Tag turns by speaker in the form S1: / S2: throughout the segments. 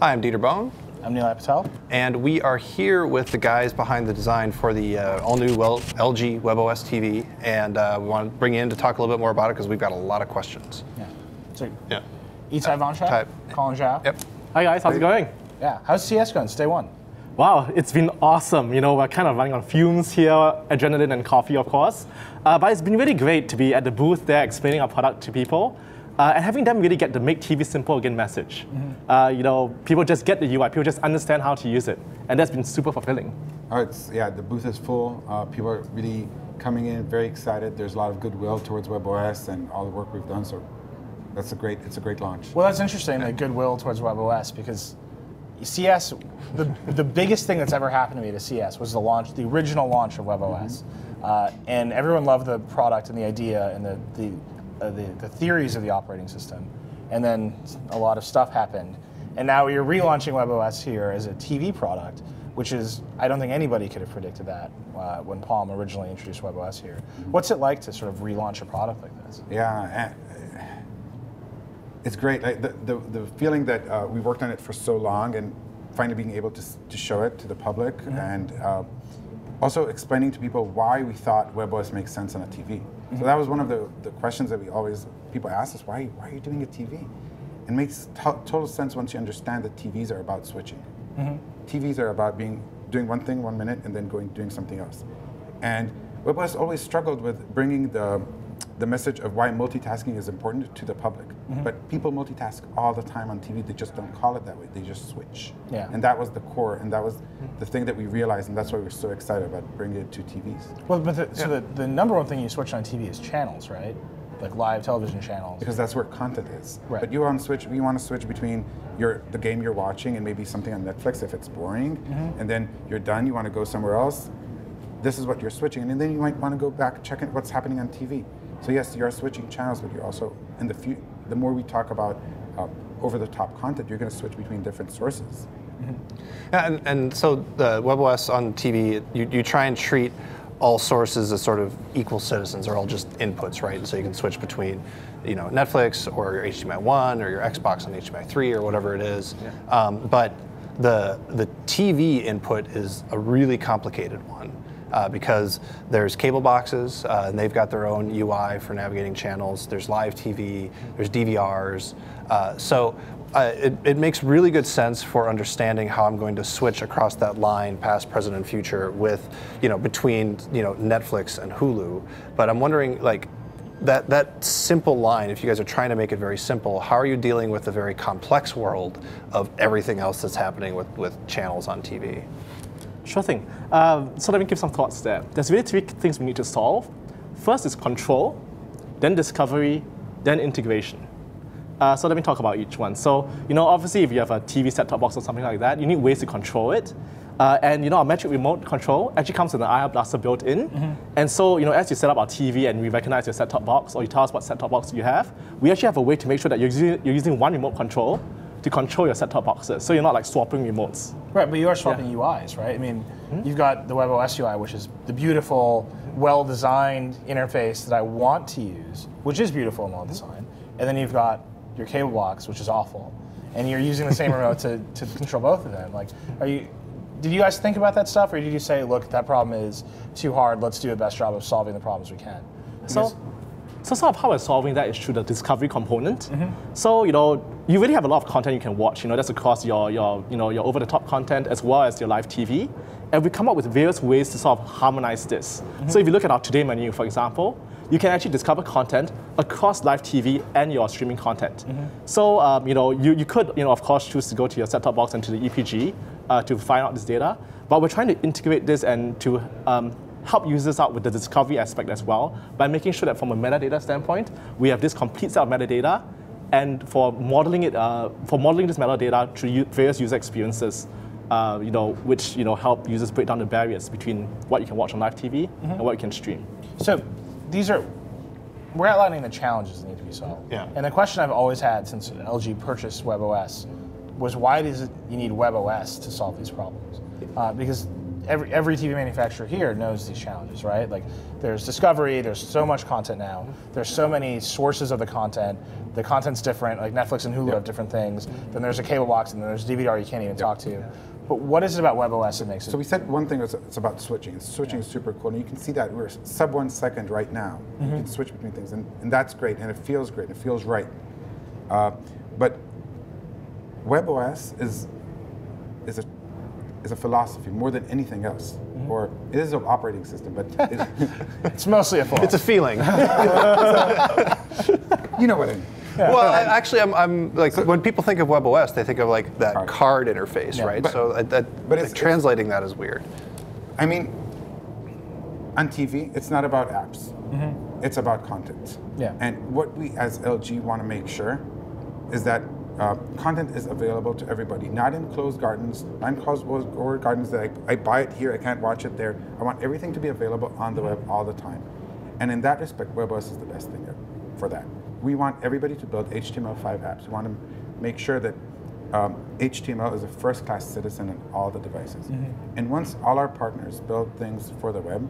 S1: Hi, I'm Dieter Bohn.
S2: I'm Itai Vonshak.
S1: And we are here with the guys behind the design for the all-new LG webOS TV. And we want to bring you in to talk a little bit more about it because we've got a lot of questions.
S2: Yeah. So,
S1: yeah.
S2: Itai Vonshak, Colin Zhao.
S1: Yep.
S3: Hi guys, how's it going?
S2: Yeah. How's CS going? It's day one.
S3: Wow, it's been awesome. You know, we're kind of running on fumes here, adrenaline and coffee, of course. But it's been really great to be at the booth there explaining our product to people. And having them really get the make TV simple again message. You know, people just get the UI, people just understand how to use it. And that's been super fulfilling.
S4: Oh, yeah, the booth is full. People are really coming in, very excited. There's a lot of goodwill towards webOS and all the work we've done. So it's a great launch.
S2: Well, that's interesting, the goodwill towards webOS, because CS, the biggest thing that's ever happened to me at CS was the original launch of webOS. And everyone loved the product and the idea and the theories of the operating system, and then a lot of stuff happened. And now you're relaunching webOS here as a TV product, which is, I don't think anybody could have predicted that when Palm originally introduced webOS here. What's it like to sort of relaunch a product like this?
S4: Yeah, it's great. Like the feeling that we worked on it for so long and finally being able to show it to the public, and also explaining to people why we thought webOS makes sense on a TV. So that was one of the questions that people ask us, why are you doing a TV? It makes total sense once you understand that TVs are about switching. TVs are about doing one thing 1 minute and then doing something else. And webOS always struggled with bringing the message of why multitasking is important to the public. But people multitask all the time on TV, they just don't call it that way, they just switch.
S2: Yeah.
S4: And that was the core, and that was the thing that we realized, and that's why we're so excited about bringing it to TVs.
S2: Well, but the number one thing you switch on TV is channels, right? Like live television channels.
S4: Because that's where content is.
S2: Right.
S4: But you want to switch between the game you're watching and maybe something on Netflix if it's boring, and then you're done, you want to go somewhere else. This is what you're switching, and then you might want to go back, check in what's happening on TV. So yes, you're switching channels, but you're also, the more we talk about over-the-top content, you're going to switch between different sources.
S1: Yeah, and so the webOS on TV, you try and treat all sources as sort of equal citizens, or all just inputs, right? And so you can switch between, you know, Netflix or your HDMI 1 or your Xbox on HDMI 3 or whatever it is. Yeah. But the TV input is a really complicated one. Because there's cable boxes, and they've got their own UI for navigating channels. There's live TV, there's DVRs. So it makes really good sense for understanding how I'm going to switch across that line, past, present, and future, with, you know, between, you know, Netflix and Hulu. But I'm wondering, like, that simple line, if you guys are trying to make it very simple, how are you dealing with the very complex world of everything else that's happening with channels on TV?
S3: Sure thing. So let me give some thoughts there. There's really three things we need to solve. First is control, then discovery, then integration. So let me talk about each one. So, you know, obviously if you have a TV set-top box or something like that, you need ways to control it. And you know, our Magic Remote control actually comes with an IR blaster built in. And so, you know, as you set up our TV and we recognize your set-top box, or you tell us what set-top box you have, we actually have a way to make sure that you're using one remote control to control your set-top boxes, so you're not like swapping remotes.
S2: Right, but you are swapping UIs, right? I mean, you've got the webOS UI, which is the beautiful, well-designed interface that I want to use, which is beautiful and well-designed. And then you've got your cable box, which is awful. And you're using the same remote to control both of them. Like, did you guys think about that stuff, or did you say, look, that problem is too hard, let's do the best job of solving the problems we can?
S3: So sort of how we're solving that is through the discovery component. So, you know, you really have a lot of content you can watch. You know, that's across your over-the-top content as well as your live TV. And we come up with various ways to sort of harmonize this. So if you look at our Today menu, for example, you can actually discover content across live TV and your streaming content. So, you know, you could, you know, of course, choose to go to your set-top box and to the EPG to find out this data. But we're trying to integrate this and to help users out with the discovery aspect as well, by making sure that from a metadata standpoint, we have this complete set of metadata, and for modeling this metadata through various user experiences, you know, which, you know, help users break down the barriers between what you can watch on live TV and what you can stream.
S2: So we're outlining the challenges that need to be solved.
S1: Yeah.
S2: And the question I've always had since LG purchased webOS was, why does you need webOS to solve these problems? Because every TV manufacturer here knows these challenges, right? Like there's discovery, there's so much content now, there's so many sources of the content's different, like Netflix and Hulu have different things, then there's a cable box, and then there's DVR you can't even talk to. But what is it about webOS that makes it?
S4: So we said one thing, it's about switching. Switching is super cool, and you can see that we're sub 1 second right now. You can switch between things, and that's great, and it feels great, it feels right. But webOS is a philosophy more than anything else, or it is an operating system, but
S2: it's mostly a philosophy.
S1: It's a feeling.
S4: You know what I mean.
S1: Yeah. Well, actually, I'm like when people think of webOS, they think of like that card interface, right?
S4: But,
S1: so but translating that is weird.
S4: I mean, on TV, it's not about apps. It's about content.
S2: Yeah.
S4: And what we as LG want to make sure is that content is available to everybody, not in closed gardens, not in closed gardens that I buy it here, I can't watch it there. I want everything to be available on the web all the time. And in that respect, webOS is the best thing for that. We want everybody to build HTML5 apps. We want to make sure that HTML is a first-class citizen in all the devices. And once all our partners build things for the web,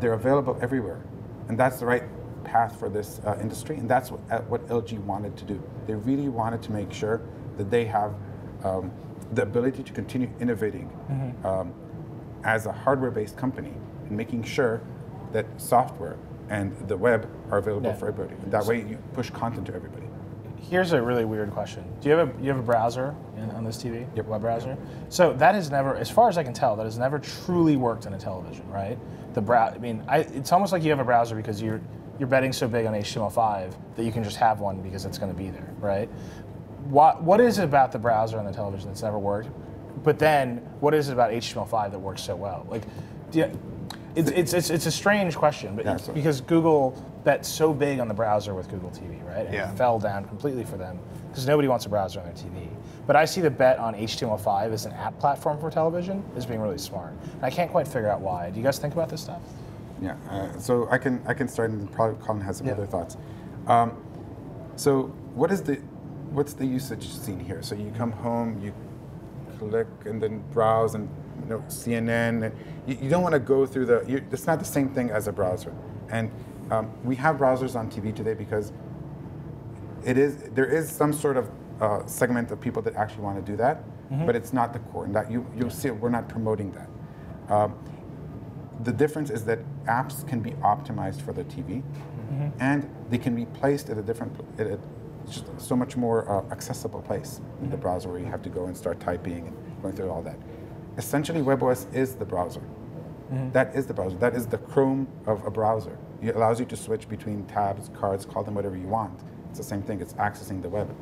S4: they're available everywhere. And that's the right path for this industry, and that's what LG wanted to do. They really wanted to make sure that they have the ability to continue innovating as a hardware-based company and making sure that software and the web are available for everybody. And that way you push content to everybody.
S2: Here's a really weird question. Do you have a browser on this TV?
S4: Yep.
S2: Web browser? So that has never, as far as I can tell, that has never truly worked on a television, right? I mean, it's almost like you have a browser because you're betting so big on HTML5 that you can just have one because it's going to be there, right? What is it about the browser on the television that's never worked? But then, what is it about HTML5 that works so well? Like, it's a strange question, but because Google bet so big on the browser with Google TV, right? And it fell down completely for them because nobody wants a browser on their TV. But I see the bet on HTML5 as an app platform for television as being really smart. And I can't quite figure out why. Do you guys think about this stuff?
S4: Yeah, so I can start, and probably Colin has some other thoughts. So what's the usage scene here? So you come home, you click and then browse and CNN, and you don't want to go through it's not the same thing as a browser. And we have browsers on TV today because there is some sort of segment of people that actually want to do that, but it's not the core, and that you'll see we're not promoting that. The difference is that apps can be optimized for the TV, and they can be placed at just so much more accessible place in the browser, where you have to go and start typing and going through all that. Essentially, webOS is the browser. That is the browser. That is the Chrome of a browser. It allows you to switch between tabs, cards, call them whatever you want. It's the same thing. It's accessing the web.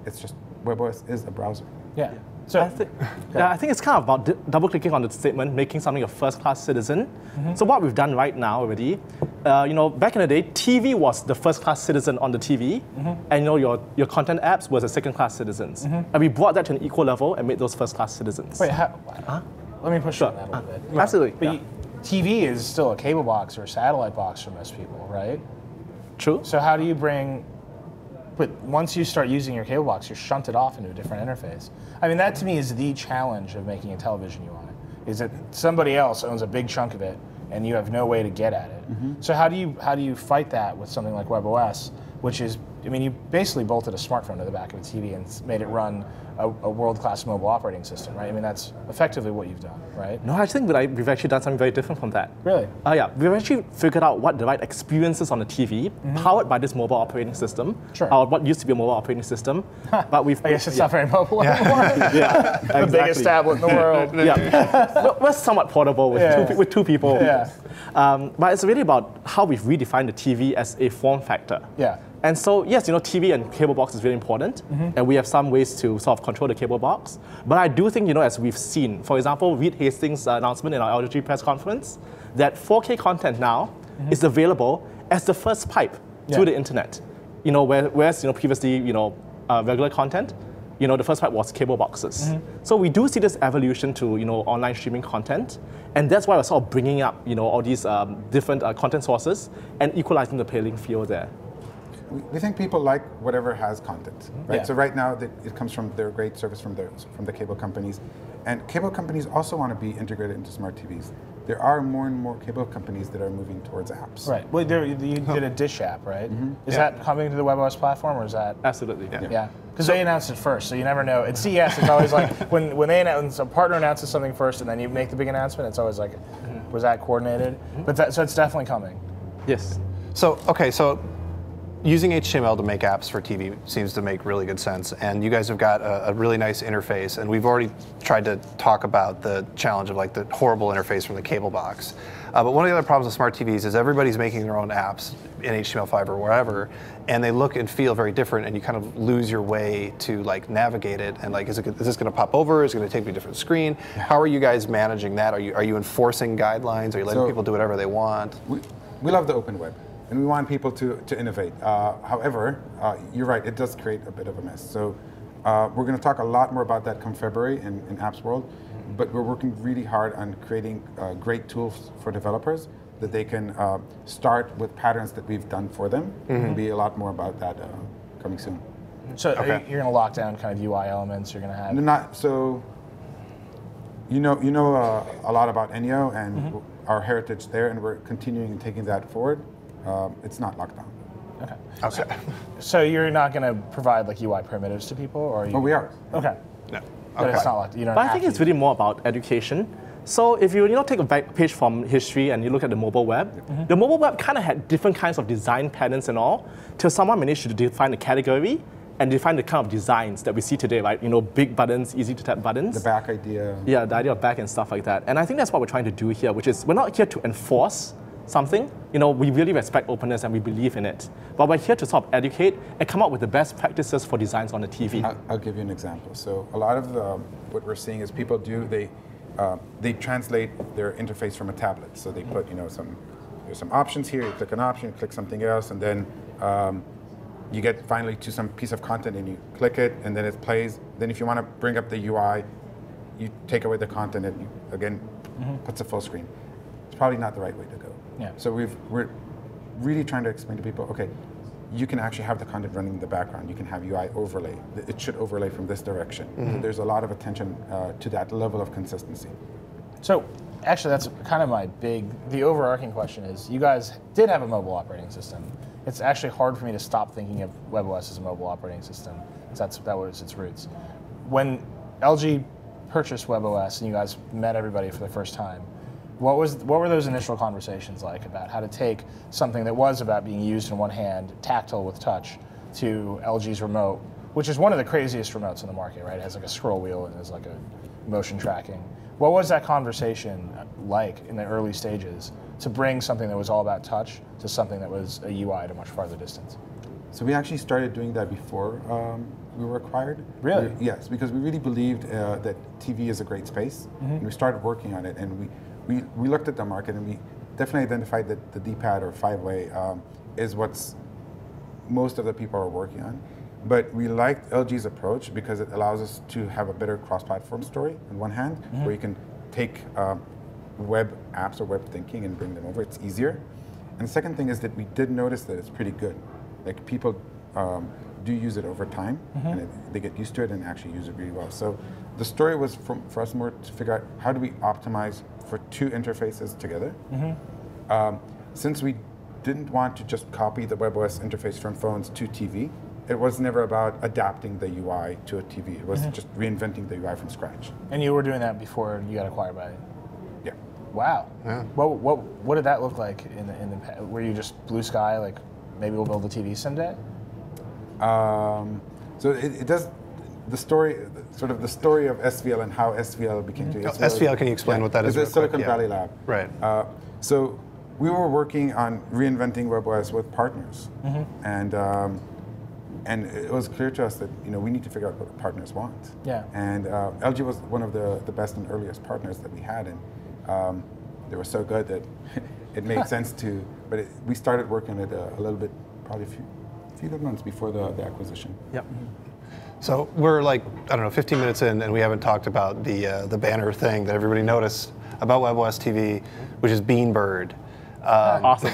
S4: It's just webOS is a browser.
S2: Yeah. So
S3: I think it's kind of about double-clicking on the statement, making something a first-class citizen. So what we've done right now already, back in the day, TV was the first-class citizen on the TV, and your content apps were the second-class citizens. And we brought that to an equal level and made those first-class citizens.
S2: Wait, let me push on that a little bit.
S3: Absolutely.
S2: But TV is still a cable box or a satellite box for most people, right?
S3: True.
S2: So how do you but once you start using your cable box, you're shunted off into a different interface. I mean, that to me is the challenge of making a television you want it, is that somebody else owns a big chunk of it and you have no way to get at it. So how do you fight that with something like webOS, which is, I mean, you basically bolted a smartphone to the back of a TV and made it run a world-class mobile operating system, right? I mean, that's effectively what you've done, right?
S3: No, I think that we've actually done something very different from that.
S2: Really?
S3: Yeah, we've actually figured out what the right experiences on the TV, powered by this mobile operating system, or what used to be a mobile operating system. But we've
S2: I guess it's not very mobile anymore.
S3: exactly.
S2: The biggest tablet in the world.
S3: We're somewhat portable with two people.
S2: Yeah.
S3: But it's really about how we've redefined the TV as a form factor.
S2: Yeah.
S3: And so, yes, TV and cable box is really important, and we have some ways to sort of control the cable box. But I do think, as we've seen, for example, Reed Hastings' announcement in our LG press conference, that 4K content now is available as the first pipe to the internet. Whereas previously, regular content, the first pipe was cable boxes. So we do see this evolution to online streaming content, and that's why we're sort of bringing up all these different content sources and equalizing the playing field there.
S4: We think people like whatever has content, right? So right now, it comes from their great service from the cable companies, And cable companies also want to be integrated into smart TVs. There are more and more cable companies that are moving towards apps.
S2: Right. Well, you did a Dish app, right? Is that coming to the webOS platform, or is that?
S3: Absolutely.
S2: Yeah. Because they announced it first, so you never know. At CES, it's always like when they announce, a partner announces something first, and then you make the big announcement. It's always like, was that coordinated? But so it's definitely coming.
S3: Yes.
S1: So, okay, so using HTML to make apps for TV seems to make really good sense, and you guys have got a really nice interface, and we've already tried to talk about the challenge of like the horrible interface from the cable box. But one of the other problems with smart TVs is everybody's making their own apps in HTML5 or wherever, and they look and feel very different, and you kind of lose your way to like navigate it, and like, is this going to pop over? Is it going to take me to a different screen? How are you guys managing that? Are you enforcing guidelines? Are you letting people do whatever they want?
S4: We love the open web, and we want people to innovate. However, you're right, it does create a bit of a mess. So we're going to talk a lot more about that come February in Apps World, but we're working really hard on creating great tools for developers that they can start with patterns that we've done for them. And be a lot more about that coming soon.
S2: So you're going to lock down kind of UI elements. You're going to have.
S4: So you know a lot about Enyo and our heritage there, and we're continuing and taking that forward. It's not locked down.
S2: Okay. So you're not going to provide like UI primitives to people, or are you?
S4: Oh, we are.
S2: Okay.
S1: No.
S2: But it's not locked. You don't.
S3: But I
S2: have
S3: think
S2: to.
S3: it's really more about education. So if you take a back page from history and you look at the mobile web, the mobile web kind of had different kinds of design patterns and all, till someone managed to define a category and define the kind of designs that we see today, right? Big buttons, easy to tap buttons.
S4: The back idea.
S3: Yeah, the idea of back and stuff like that. And I think that's what we're trying to do here, which is we're not here to enforce something. We really respect openness and we believe in it. But we're here to sort of educate and come up with the best practices for designs on the TV.
S4: I'll give you an example. So a lot of what we're seeing is people they translate their interface from a tablet. So they put there's some options here. You click an option, you click something else, and then you get finally to some piece of content, and you click it, and then it plays. Then if you want to bring up the UI, you take away the content, and you again puts a full screen. It's probably not the right way to go.
S2: Yeah.
S4: So we're really trying to explain to people, okay, you can actually have the content running in the background. You can have UI overlay. It should overlay from this direction. So there's a lot of attention to that level of consistency.
S2: So actually, that's kind of the overarching question is, you guys did have a mobile operating system. It's actually hard for me to stop thinking of webOS as a mobile operating system. That was its roots. When LG purchased webOS and you guys met everybody for the first time, what were those initial conversations like about how to take something that was about being used in one hand, tactile with touch, to LG's remote, which is one of the craziest remotes in the market, right? It has like a scroll wheel and there's like a motion tracking. What was that conversation like in the early stages to bring something that was all about touch to something that was a UI at a much farther distance?
S4: So we actually started doing that before we were acquired.
S2: Really?
S4: Yes, because we really believed that TV is a great space, and we started working on it, and we looked at the market, and we definitely identified that the D-pad or five-way is what's most of the people are working on. But we liked LG's approach because it allows us to have a better cross-platform story on one hand, where you can take web apps or web thinking and bring them over. It's easier. And the second thing is that we did notice that it's pretty good. Like people do use it over time, and they get used to it and actually use it really well. So the story was for us more to figure out how do we optimize for two interfaces together. Since we didn't want to just copy the webOS interface from phones to TV, it was never about adapting the UI to a TV. It was just reinventing the UI from scratch.
S2: And you were doing that before you got acquired by it?
S4: Yeah.
S2: Wow.
S1: Yeah.
S2: What did that look like in the were you just blue sky, like maybe we'll build a TV someday?
S4: So it does the story, sort of the story of SVL and how SVL became to
S1: SVL, can you explain what that is?
S4: It's a Silicon Valley lab.
S1: Right.
S4: So we were working on reinventing webOS with partners, and it was clear to us that we need to figure out what the partners want.
S2: Yeah.
S4: And LG was one of the best and earliest partners that we had, and they were so good that it made sense to. But we started working on it a little bit, probably a few good months before the acquisition.
S3: Yep.
S1: So we're like, I don't know, 15 minutes in, and we haven't talked about the banner thing that everybody noticed about webOS TV, which is Beanbird.
S3: Awesome.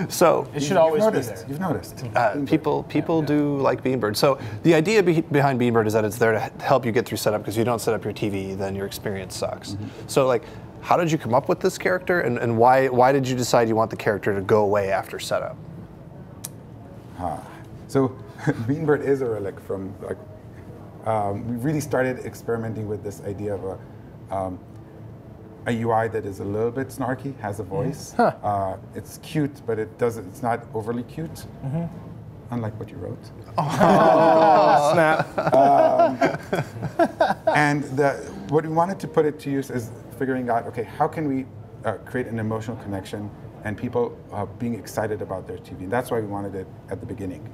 S1: So
S2: It should always be
S4: noticed.
S2: there.
S4: You've noticed.
S1: people do like Beanbird. So the idea behind Beanbird is that it's there to help you get through setup, because if you don't set up your TV, then your experience sucks. So like, how did you come up with this character, and why did you decide you want the character to go away after setup?
S4: So Beanbird is a relic from like, we really started experimenting with this idea of a UI that is a little bit snarky, has a voice. It's cute, but it's not overly cute, unlike what you wrote.
S3: Snap.
S4: And what we wanted to put it to use is figuring out, okay, how can we create an emotional connection and people being excited about their TV. And that's why we wanted it at the beginning.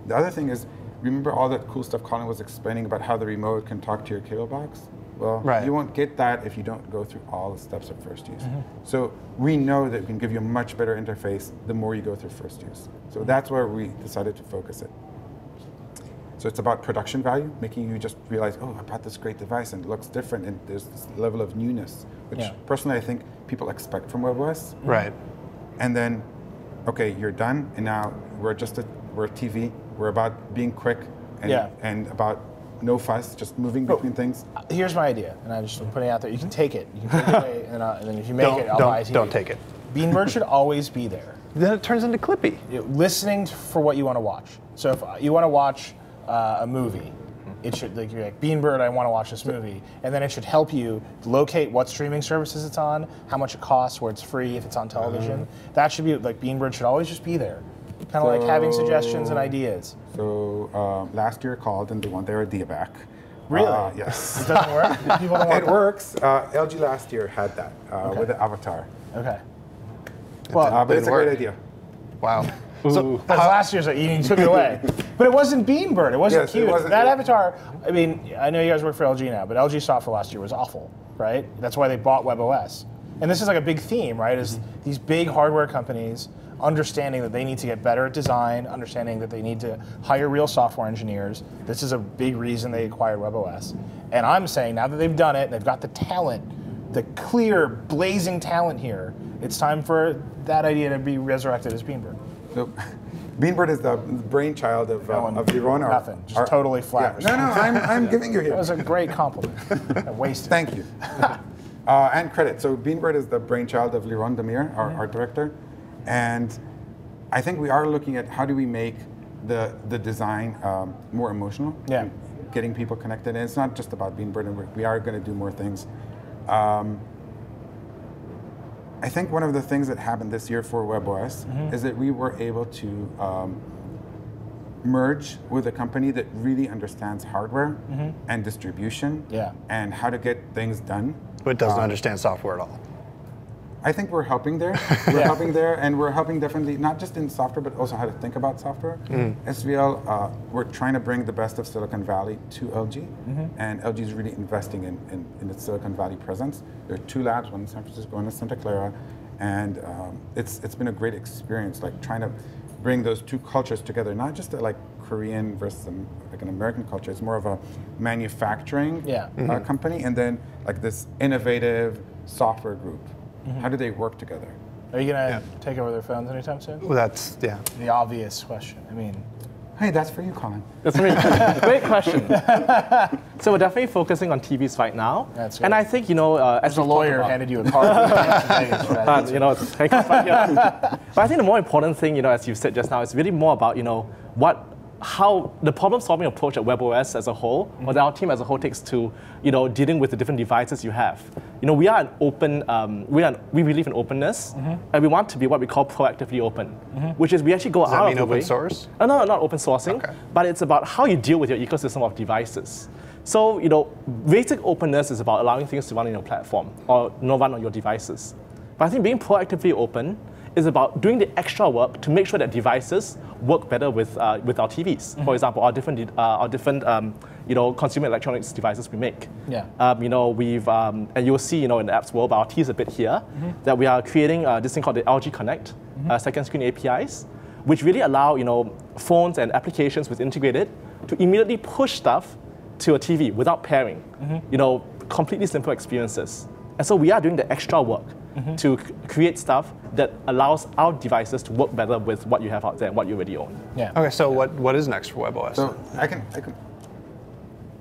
S4: The other thing is, remember all that cool stuff Colin was explaining about how the remote can talk to your cable box? Well, you won't get that if you don't go through all the steps of first use. So we know that we can give you a much better interface the more you go through first use. So that's where we decided to focus it. So it's about production value, making you just realize, oh, I bought this great device and it looks different, and there's this level of newness, which personally I think people expect from webOS.
S1: Right.
S4: And then, okay, you're done, and now we're a TV. We're about being quick and about no fuss, just moving between things.
S2: Here's my idea, and I'm just putting it out there. You can take it. You can take it away, and then if you make it, I'll buy a TV.
S1: Don't take it.
S2: Beanbird should always be there.
S1: Then it turns into Clippy.
S2: Listening for what you want to watch. So if you want to watch a movie, it should, like, you're like, Beanbird, I want to watch this movie, and then it should help you locate what streaming services it's on, how much it costs, where it's free, if it's on television. That should be, like, Beanbird should always just be there. Kind of like having suggestions and ideas.
S4: So last year called and they want their idea back.
S2: Really?
S4: Yes.
S2: It doesn't work? People don't want
S4: It works. LG last year had that with the Avatar.
S2: Okay. Well,
S4: But it's a great idea.
S1: Wow.
S2: so that's last year's, you took it away. But it wasn't Beanbird. It wasn't
S4: Yes,
S2: cute.
S4: it wasn't.
S2: That Avatar, I mean, I know you guys work for LG now, but LG software last year was awful, right? That's why they bought webOS. And this is like a big theme, right? Is these big hardware companies understanding that they need to get better at design, understanding that they need to hire real software engineers. This is a big reason they acquired webOS. And I'm saying now that they've done it, they've got the talent, the clear, blazing talent here, it's time for that idea to be resurrected as Beanbird.
S4: So, Beanbird is the brainchild of Liron.
S2: Nothing, just totally flat.
S4: Yeah. No, I'm giving you here.
S2: That was a great compliment. I wasted.
S4: Thank you. And credit. So Beanbird is the brainchild of Liron Demir, our art director. And I think we are looking at how do we make the design more emotional.
S2: Yeah.
S4: Getting people connected. And it's not just about Beanbird, and we are going to do more things. I think one of the things that happened this year for webOS is that we were able to merge with a company that really understands hardware and distribution and how to get things done.
S1: But doesn't understand software at all.
S4: I think we're helping there. We're helping there, and we're helping definitely not just in software, but also how to think about software. SVL, we're trying to bring the best of Silicon Valley to LG, and LG is really investing in its Silicon Valley presence. There are 2 labs, one in San Francisco, one in Santa Clara, and it's been a great experience, like trying to bring those 2 cultures together, not just like Korean versus like an American culture. It's more of a manufacturing company, and then like this innovative software group. How do they work together?
S2: Are you going to take over their phones anytime soon?
S1: Well, that's,
S2: The obvious question. I mean,
S4: hey, that's for you, Colin.
S3: That's really great question. So we're definitely focusing on TVs right now.
S2: That's
S3: and
S2: good.
S3: I think, as
S2: a lawyer handed you a card.
S3: Take it right here. But I think the more important thing, as you said just now, is really more about, how the problem-solving approach at webOS as a whole, or that our team as a whole takes to, dealing with the different devices you have. We are an open, we believe in openness, and we want to be what we call proactively open, which is we actually go out of the way.
S1: Does that mean open source?
S3: No, not open sourcing, but it's about how you deal with your ecosystem of devices. So, basic openness is about allowing things to run on your platform or run on your devices. But I think being proactively open is about doing the extra work to make sure that devices work better with our TVs. For example, our different consumer electronics devices we make. We've and you'll see in the apps world, but I'll tease a bit here that we are creating this thing called the LG Connect second screen APIs, which really allow phones and applications with integrated to immediately push stuff to a TV without pairing. Completely simple experiences. And so we are doing the extra work to create stuff that allows our devices to work better with what you have out there and what you already own.
S2: Yeah.
S1: Okay, so what is next for webOS?
S4: So I can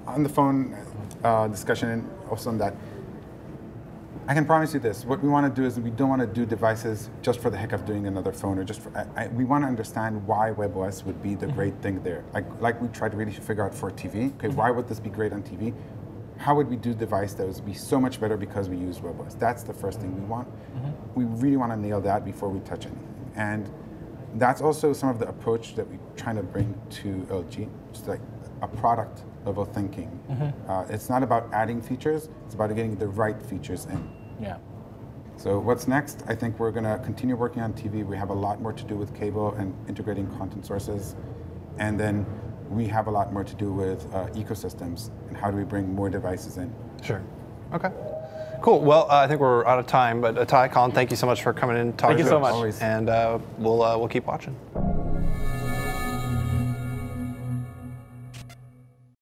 S4: on the phone discussion and also on that, I can promise you this. What we want to do is we don't want to do devices just for the heck of doing another phone or just for, we want to understand why webOS would be the great thing there. Like we tried to really figure out for TV, okay, why would this be great on TV? How would we do a device that would be so much better because we use webOS? That's the first thing we want. We really want to nail that before we touch anything. And that's also some of the approach that we're trying to bring to LG, just like a product level thinking. It's not about adding features, it's about getting the right features in.
S2: Yeah.
S4: So what's next? I think we're going to continue working on TV. We have a lot more to do with cable and integrating content sources. And then we have a lot more to do with ecosystems and how do we bring more devices in.
S1: Sure. Okay. Cool. Well, I think we're out of time, but Itai, Colin, thank you so much for coming in and talking
S3: Thank you
S1: to
S3: so
S1: us.
S3: much.
S4: Always.
S1: And we'll keep watching.